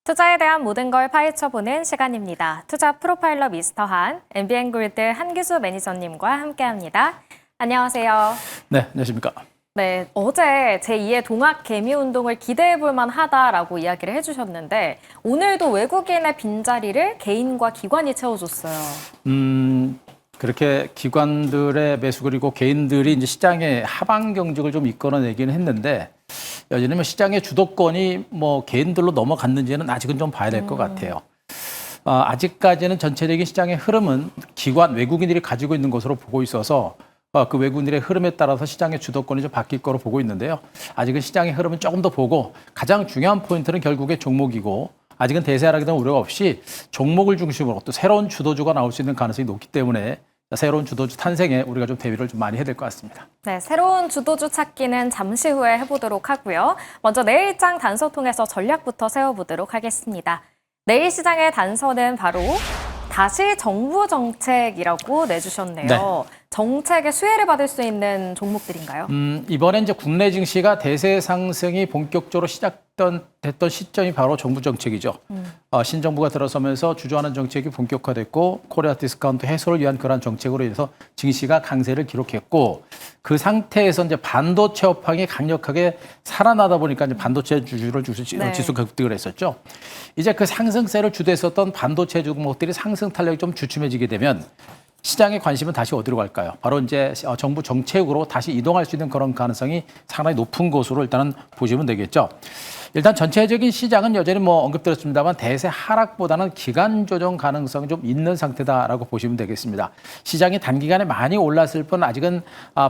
투자에 대한 모든 걸 파헤쳐보는 시간입니다. 투자 프로파일러 미스터 한, MBN골드 한규수 매니저님과 함께합니다. 안녕하세요. 네, 안녕하십니까. 네, 어제 제2의 동학 개미 운동을 기대해볼 만하다라고 이야기를 해주셨는데 오늘도 외국인의 빈자리를 개인과 기관이 채워줬어요. 그렇게 기관들의 매수 그리고 개인들이 이제 시장의 하방 경직을 좀 이끌어내기는 했는데 여전히 뭐 시장의 주도권이 뭐 개인들로 넘어갔는지는 아직은 좀 봐야 될 것 같아요. 아직까지는 전체적인 시장의 흐름은 기관 외국인들이 가지고 있는 것으로 보고 있어서 그 외국인들의 흐름에 따라서 시장의 주도권이 좀 바뀔 거로 보고 있는데요. 아직은 시장의 흐름은 조금 더 보고 가장 중요한 포인트는 결국에 종목이고 아직은 대세 하락에 대한 우려가 없이 종목을 중심으로 또 새로운 주도주가 나올 수 있는 가능성이 높기 때문에 새로운 주도주 탄생에 우리가 좀 대비를 좀 많이 해야 될 것 같습니다. 네, 새로운 주도주 찾기는 잠시 후에 해보도록 하고요. 먼저 내일장 단서 통해서 전략부터 세워보도록 하겠습니다. 내일 시장의 단서는 바로 다시 정부 정책이라고 내주셨네요. 네. 정책의 수혜를 받을 수 있는 종목들인가요? 이번에 이제 국내 증시가 대세 상승이 본격적으로 됐던 시점이 바로 정부 정책이죠. 신정부가 들어서면서 주도하는 정책이 본격화됐고 코리아 디스카운트 해소를 위한 그러한 정책으로 인해서 증시가 강세를 기록했고 그 상태에서 이제 반도체 업황이 강력하게 살아나다 보니까 이제 반도체 주주를 지수 급등을 했었죠. 이제 그 상승세를 주도했었던 반도체 종목들이 상승 탄력이 좀 주춤해지게 되면 시장의 관심은 다시 어디로 갈까요? 바로 이제 정부 정책으로 다시 이동할 수 있는 그런 가능성이 상당히 높은 것으로 일단은 보시면 되겠죠. 일단 전체적인 시장은 여전히 뭐 언급드렸습니다만 대세 하락보다는 기간 조정 가능성이 좀 있는 상태다라고 보시면 되겠습니다. 시장이 단기간에 많이 올랐을 뿐 아직은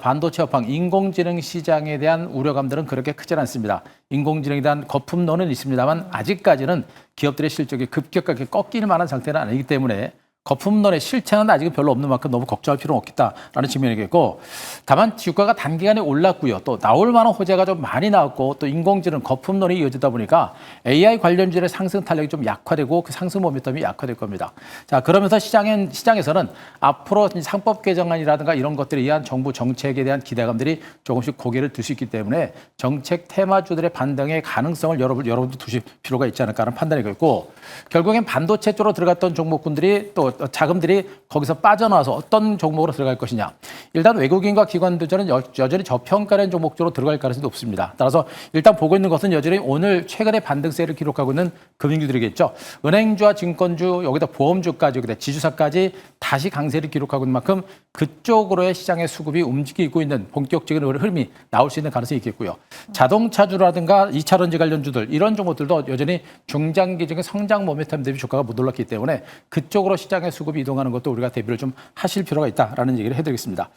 반도체 업황, 인공지능 시장에 대한 우려감들은 그렇게 크지 않습니다. 인공지능에 대한 거품론은 있습니다만 아직까지는 기업들의 실적이 급격하게 꺾일 만한 상태는 아니기 때문에 거품론의 실체는 아직은 별로 없는 만큼 너무 걱정할 필요는 없겠다라는 측면이겠고 다만 주가가 단기간에 올랐고요. 또 나올 만한 호재가 좀 많이 나왔고 또 인공지능 거품론이 이어지다 보니까 AI 관련주의 상승 탄력이 좀 약화되고 그 상승 모멘텀이 약화될 겁니다. 자, 그러면서 시장에서는 앞으로 상법 개정안이라든가 이런 것들에 의한 정부 정책에 대한 기대감들이 조금씩 고개를 들 수 있기 때문에 정책 테마주들의 반등의 가능성을 여러분도 두실 필요가 있지 않을까 하는 판단이겠고 결국엔 반도체 쪽으로 들어갔던 종목군들이 또 자금들이 거기서 빠져나와서 어떤 종목으로 들어갈 것이냐. 일단 외국인과 기관들은 여전히 저평가된 종목 쪽으로 들어갈 가능성이 높습니다. 따라서 일단 보고 있는 것은 여전히 오늘 최근에 반등세를 기록하고 있는 금융주들이겠죠. 은행주와 증권주, 여기다 보험주까지, 여기다 지주사까지 다시 강세를 기록하고 있는 만큼 그쪽으로의 시장의 수급이 움직이고 있는 본격적인 흐름이 나올 수 있는 가능성이 있겠고요. 자동차주라든가 2차전지 관련주들 이런 종목들도 여전히 중장기적인 성장 모멘텀 대비 주가가 못 올랐기 때문에 그쪽으로 시장의 수급이 이동하는 것도 우리가 대비를 좀 하실 필요가 있다라는 얘기를 해드리겠습니다.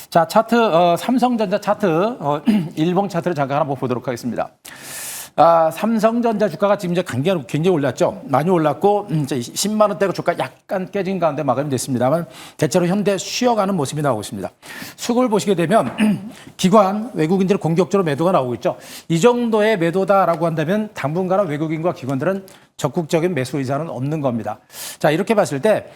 자, 차트 삼성전자 차트 일봉 차트를 잠깐 한번 보도록 하겠습니다. 삼성전자 주가가 지금 이제 굉장히 올랐죠. 많이 올랐고 이제 10만 원대가 주가 약간 깨진 가운데 마감이 됐습니다만 대체로 현대 쉬어가는 모습이 나오고 있습니다. 수급을 보시게 되면 기관 외국인들의 공격적으로 매도가 나오고 있죠. 이 정도의 매도다라고 한다면 당분간은 외국인과 기관들은 적극적인 매수 의사는 없는 겁니다. 자, 이렇게 봤을 때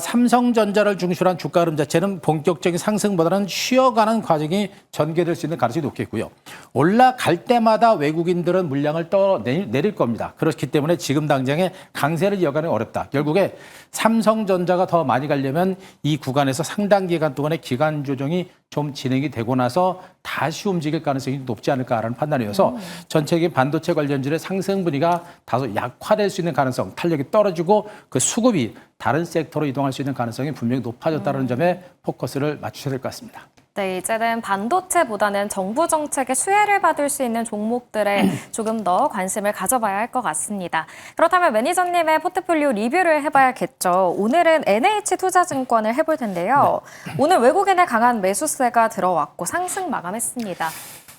삼성전자를 중심으로 한 주가 흐름 자체는 본격적인 상승보다는 쉬어가는 과정이 전개될 수 있는 가능성이 높겠고요. 올라갈 때마다 외국인들은 물량을 내릴 겁니다. 그렇기 때문에 지금 당장에 강세를 이어가는 어렵다. 결국에 삼성전자가 더 많이 가려면 이 구간에서 상당 기간 동안의 기간 조정이 좀 진행이 되고 나서 다시 움직일 가능성이 높지 않을까라는 판단이어서 전체적인 반도체 관련주의 상승 분위기가 다소 약화될 수 있는 가능성, 탄력이 떨어지고 그 수급이 다른 섹터로 이동할 수 있는 가능성이 분명히 높아졌다는 점에 포커스를 맞추셔야 될 것 같습니다. 네, 이제는 반도체보다는 정부 정책의 수혜를 받을 수 있는 종목들에 조금 더 관심을 가져봐야 할 것 같습니다. 그렇다면 매니저님의 포트폴리오 리뷰를 해봐야겠죠. 오늘은 NH투자증권을 해볼 텐데요. 오늘 외국인의 강한 매수세가 들어왔고 상승 마감했습니다.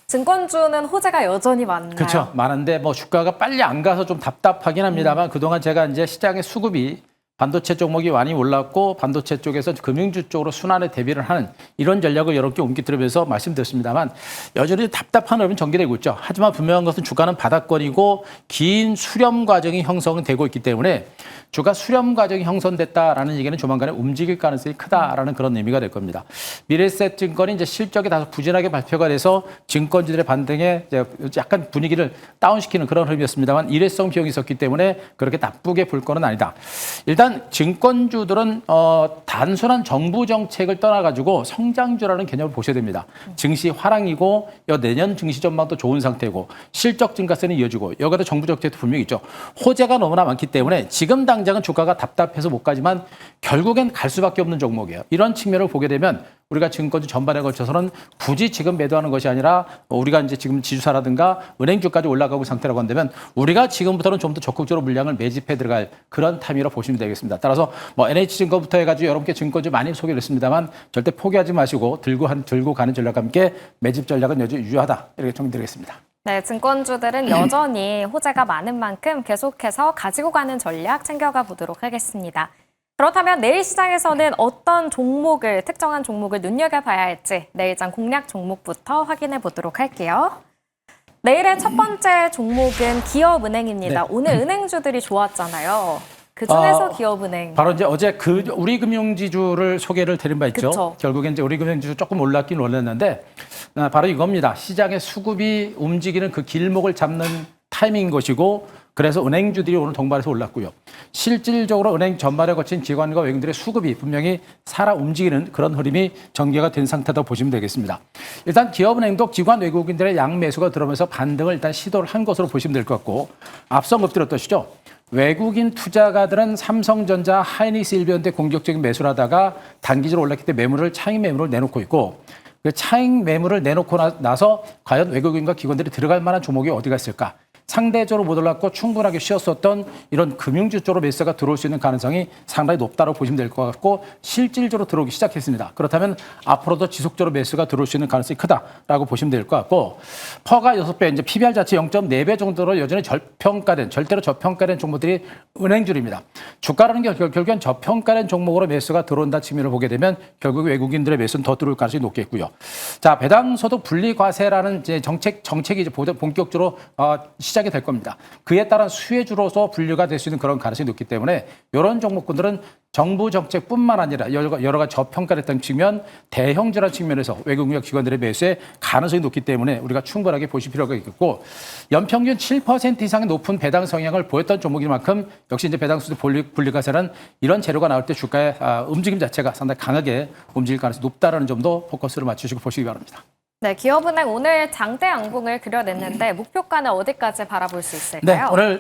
증권주는 호재가 여전히 많나요? 그렇죠. 많은데 뭐 주가가 빨리 안 가서 좀 답답하긴 합니다만 그동안 제가 이제 시장의 수급이 반도체 종목이 많이 올랐고 반도체 쪽에서 금융주 쪽으로 순환에 대비를 하는 이런 전략을 여러 개 옮기드리면서 말씀드렸습니다만 여전히 답답한 흐름이 전개되고 있죠. 하지만 분명한 것은 주가는 바닥권이고 긴 수렴 과정이 형성되고 있기 때문에 주가 수렴 과정이 형성됐다라는 얘기는 조만간에 움직일 가능성이 크다라는 그런 의미가 될 겁니다. 미래에셋 증권이 이제 실적이 다소 부진하게 발표가 돼서 증권주들의 반등에 이제 약간 분위기를 다운시키는 그런 흐름이었습니다만 일회성 비용이 있었기 때문에 그렇게 나쁘게 볼 거는 아니다. 일단 증권주들은 단순한 정부 정책을 떠나가지고 성장주라는 개념을 보셔야 됩니다. 증시 화랑이고 내년 증시 전망도 좋은 상태고 실적 증가세는 이어지고 여기다 정부 정책도 분명히 있죠. 호재가 너무나 많기 때문에 지금 당장은 주가가 답답해서 못 가지만 결국엔 갈 수밖에 없는 종목이에요. 이런 측면을 보게 되면 우리가 증권주 전반에 걸쳐서는 굳이 지금 매도하는 것이 아니라 우리가 이제 지금 지주사라든가 은행주까지 올라가고 상태라고 한다면 우리가 지금부터는 좀 더 적극적으로 물량을 매집해 들어갈 그런 타임이라고 보시면 되겠습니다. 따라서 뭐 NH증권부터 해가지고 여러분께 증권주 많이 소개를 했습니다만 절대 포기하지 마시고 들고 가는 전략과 함께 매집 전략은 여전히 유효하다 이렇게 정리드리겠습니다. 네, 증권주들은 여전히 호재가 많은 만큼 계속해서 가지고 가는 전략 챙겨가 보도록 하겠습니다. 그렇다면 내일 시장에서는 어떤 종목을, 특정한 종목을 눈여겨봐야 할지 내일장 공략 종목부터 확인해 보도록 할게요. 내일의 첫 번째 종목은 기업은행입니다. 네. 오늘 은행주들이 좋았잖아요. 그중에서 기업은행. 바로 이제 어제 우리 금융지주를 소개를 드린 바 있죠. 그쵸. 결국엔 이제 우리 금융지주 조금 올랐긴 올랐는데 바로 이겁니다. 시장의 수급이 움직이는 그 길목을 잡는 타이밍인 것이고 그래서 은행주들이 오늘 동반해서 올랐고요. 실질적으로 은행 전반에 거친 기관과 외국인들의 수급이 분명히 살아 움직이는 그런 흐름이 전개가 된 상태다 보시면 되겠습니다. 일단 기업은행도 기관 외국인들의 양매수가 들어오면서 반등을 일단 시도를 한 것으로 보시면 될 것 같고 앞서 엎드렸듯이죠. 외국인 투자가들은 삼성전자, 하이닉스일비언때 공격적인 매수를 하다가 단기적으로 올랐기 때문에 매물을 차익 매물을 내놓고 있고 그 차익 매물을 내놓고 나서 과연 외국인과 기관들이 들어갈 만한 종목이 어디가 있을까? 상대적으로 못 올랐고 충분하게 쉬었었던 이런 금융주 쪽으로 매수가 들어올 수 있는 가능성이 상당히 높다고 보시면 될 것 같고 실질적으로 들어오기 시작했습니다. 그렇다면 앞으로도 지속적으로 매수가 들어올 수 있는 가능성이 크다라고 보시면 될 것 같고 퍼가 6배, 이제 PBR 자체 0.4배 정도로 여전히 절대로 저평가된 종목들이 은행주입니다. 주가라는 게 결국엔 저평가된 종목으로 매수가 들어온다 측면을 보게 되면 결국 외국인들의 매수는 더 들어올 가능성이 높겠고요. 자, 배당소득 분리과세라는 이제 정책이 이제 본격적으로 시작이 될 겁니다. 그에 따른 수혜주로서 분류가 될 수 있는 그런 가능성이 높기 때문에 이런 종목군들은 정부 정책뿐만 아니라 여러 가지 저평가됐던 측면, 대형주라는 측면에서 외국인과 기관들의 매수에 가능성이 높기 때문에 우리가 충분하게 보실 필요가 있겠고 연평균 7% 이상의 높은 배당 성향을 보였던 종목인 만큼 역시 이제 배당수도 분리과세는 이런 재료가 나올 때 주가의 움직임 자체가 상당히 강하게 움직일 가능성이 높다는 점도 포커스를 맞추시고 보시기 바랍니다. 네, 기업은행 오늘 장대 양봉을 그려냈는데 목표가는 어디까지 바라볼 수 네, 있을까요? 오늘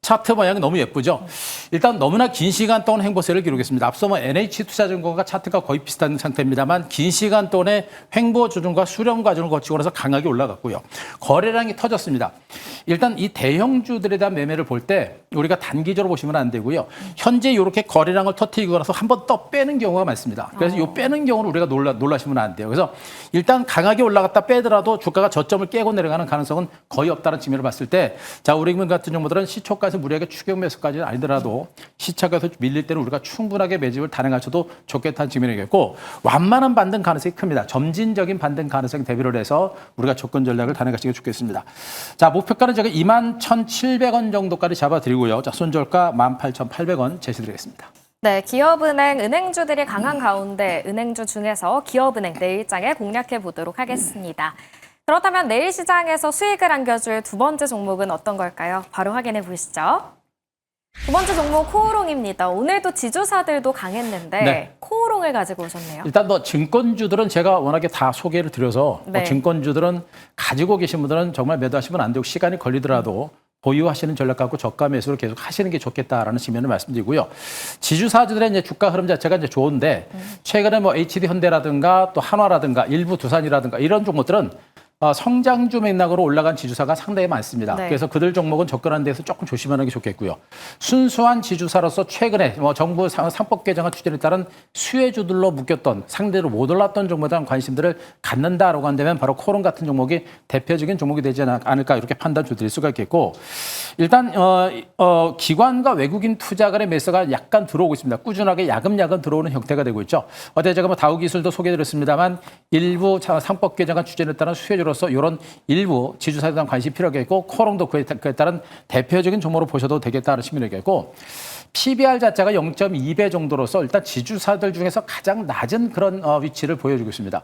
차트 모양이 너무 예쁘죠. 일단 너무나 긴 시간 동안 횡보세를 기록했습니다. 앞서 NH투자증권과 차트가 거의 비슷한 상태입니다만 긴 시간 동안의 횡보 조정과 수렴 과정을 거치고 나서 강하게 올라갔고요. 거래량이 터졌습니다. 일단 이 대형주들에 대한 매매를 볼 때 우리가 단기적으로 보시면 안 되고요. 현재 이렇게 거래량을 터뜨리고 나서 한 번 더 빼는 경우가 많습니다. 그래서 이 빼는 경우를 우리가 놀라시면 안 돼요. 그래서 일단 강하게 올라갔다 빼더라도 주가가 저점을 깨고 내려가는 가능성은 거의 없다는 측면을 봤을 때 자, 우리금융 같은 종목들은 시초가에서 무리하게 추격 매수까지는 아니더라도 시차가에서 밀릴 때는 우리가 충분하게 매집을 단행하셔도 좋겠다는 측면이겠고 완만한 반등 가능성이 큽니다. 점진적인 반등 가능성이 대비를 해서 우리가 조건 전략을 단행하시기 좋겠습니다. 자, 목표가는 제가 21,700원 정도까지 잡아드리고요. 자, 손절가 18,800원 제시드리겠습니다. 네, 기업은행, 은행주들이 강한 가운데 은행주 중에서 기업은행 내일장에 공략해 보도록 하겠습니다. 그렇다면 내일 시장에서 수익을 안겨줄 두 번째 종목은 어떤 걸까요? 바로 확인해 보시죠. 두 번째 종목 코오롱입니다. 오늘도 지주사들도 강했는데 네. 코오롱을 가지고 오셨네요. 일단 증권주들은 제가 워낙에 다 소개를 드려서 네. 증권주들은 가지고 계신 분들은 정말 매도하시면 안 되고 시간이 걸리더라도 보유하시는 전략 갖고 저가 매수를 계속 하시는 게 좋겠다라는 측면을 말씀드리고요. 지주사들의 이제 주가 흐름 자체가 이제 좋은데 최근에 HD 현대라든가 또 한화라든가 일부 두산이라든가 이런 종목들은 성장주 맥락으로 올라간 지주사가 상당히 많습니다. 네. 그래서 그들 종목은 접근하는 데서 조금 조심하는 게 좋겠고요. 순수한 지주사로서 최근에 정부 상법 개정안 추진에 따른 수혜주들로 묶였던 상대로 못 올랐던 종목에 대한 관심들을 갖는다라고 한다면 바로 코론 같은 종목이 대표적인 종목이 되지 않을까 이렇게 판단 드릴 수가 있겠고 일단 기관과 외국인 투자가의 매수가 약간 들어오고 있습니다. 꾸준하게 야금야금 들어오는 형태가 되고 있죠. 어제 제가 다우기술도 소개드렸습니다만 일부 상법 개정안 추진에 따른 수혜주로서 이런 일부 지주사에 대한 관심이 필요하겠고 코롱도 그에 따른 대표적인 종목으로 보셔도 되겠다는 측면이겠고 PBR 자체가 0.2배 정도로서 일단 지주사들 중에서 가장 낮은 그런 위치를 보여주고 있습니다.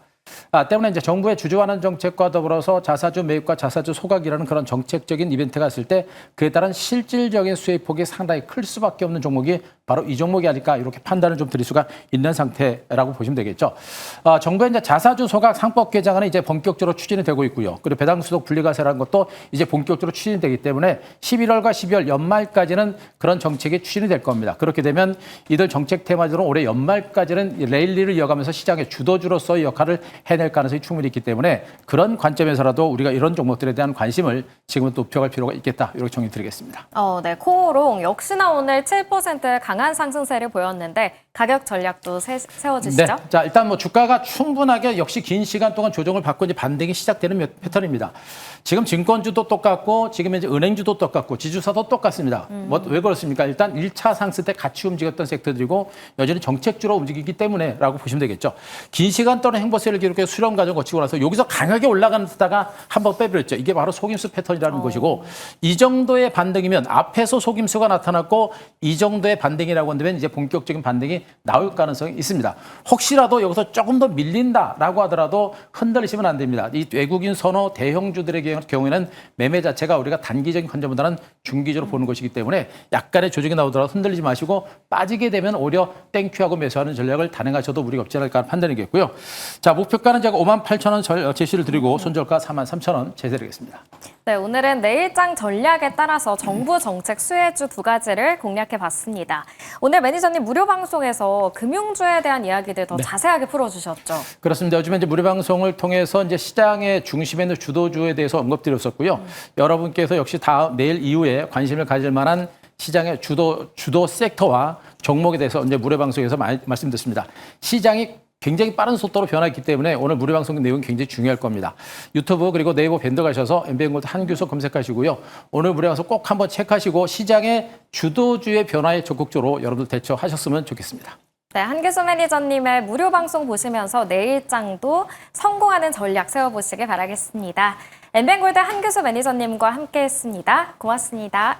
때문에 이제 정부의 주주환원 정책과 더불어서 자사주 매입과 자사주 소각이라는 그런 정책적인 이벤트가 있을 때 그에 따른 실질적인 수혜폭이 상당히 클 수밖에 없는 종목이 바로 이 종목이 아닐까 이렇게 판단을 좀 드릴 수가 있는 상태라고 보시면 되겠죠. 정부의 이제 자사주 소각 상법 개정안이 이제 본격적으로 추진이 되고 있고요. 그리고 배당수속 분리과세라는 것도 이제 본격적으로 추진이 되기 때문에 11월과 12월 연말까지는 그런 정책이 추진이 될 겁니다. 그렇게 되면 이들 정책 테마주로 올해 연말까지는 레일리를 이어가면서 시장의 주도주로서의 역할을 해낼 가능성이 충분히 있기 때문에 그런 관점에서라도 우리가 이런 종목들에 대한 관심을 지금은 높여갈 필요가 있겠다. 이렇게 정의 드리겠습니다. 네. 코오롱 역시나 오늘 7% 강한 상승세를 보였는데 가격 전략도 세워주시죠? 네. 자, 일단 뭐 주가가 충분하게 역시 긴 시간 동안 조정을 받고 이제 반등이 시작되는 패턴입니다. 지금 증권주도 똑같고 지금 이제 은행주도 똑같고 지주사도 똑같습니다. 왜 그렇습니까? 일단 1차 상승 때 같이 움직였던 섹터들이고 여전히 정책주로 움직이기 때문에라고 보시면 되겠죠. 긴 시간 동안 행보세를 기록해 수렴 과정 거치고 나서 여기서 강하게 올라가다가 한번 빼버렸죠. 이게 바로 속임수 패턴이라는 것이고 이 정도의 반등이면 앞에서 속임수가 나타났고 이 정도의 반등이라고 한다면 이제 본격적인 반등이 나올 가능성이 있습니다. 혹시라도 여기서 조금 더 밀린다라고 하더라도 흔들리시면 안 됩니다. 이 외국인 선호 대형주들의 경우에는 매매 자체가 우리가 단기적인 관점보다는 중기적으로 보는 것이기 때문에 약간의 조정이 나오더라도 흔들리지 마시고 빠지게 되면 오히려 땡큐하고 매수하는 전략을 단행하셔도 무리가 없지 않을까 하는 판단이겠고요. 자, 목표가는 제가 58,000원 제시를 드리고 손절가 43,000원 제시드리겠습니다. 네, 오늘은 내일장 전략에 따라서 정부 정책 수혜주 두 가지를 공략해 봤습니다. 오늘 매니저님 무료 방송에서 금융주에 대한 이야기들 더 자세하게 풀어주셨죠. 그렇습니다. 요즘에 이제 무료 방송을 통해서 이제 시장의 중심에 있는 주도주에 대해서 언급드렸었고요. 여러분께서 역시 내일 이후에 관심을 가질 만한 시장의 주도 섹터와 종목에 대해서 이제 무료 방송에서 말씀드렸습니다. 시장이 굉장히 빠른 속도로 변화했기 때문에 오늘 무료 방송 내용이 굉장히 중요할 겁니다. 유튜브 그리고 네이버 밴드 가셔서 MBN골드 한규석 검색하시고요. 오늘 무료 방송 꼭 한번 체크하시고 시장의 주도주의 변화에 적극적으로 여러분들 대처하셨으면 좋겠습니다. 네, 한규수 매니저님의 무료 방송 보시면서 내일장도 성공하는 전략 세워보시길 바라겠습니다. MBN골드 한규수 매니저님과 함께했습니다. 고맙습니다.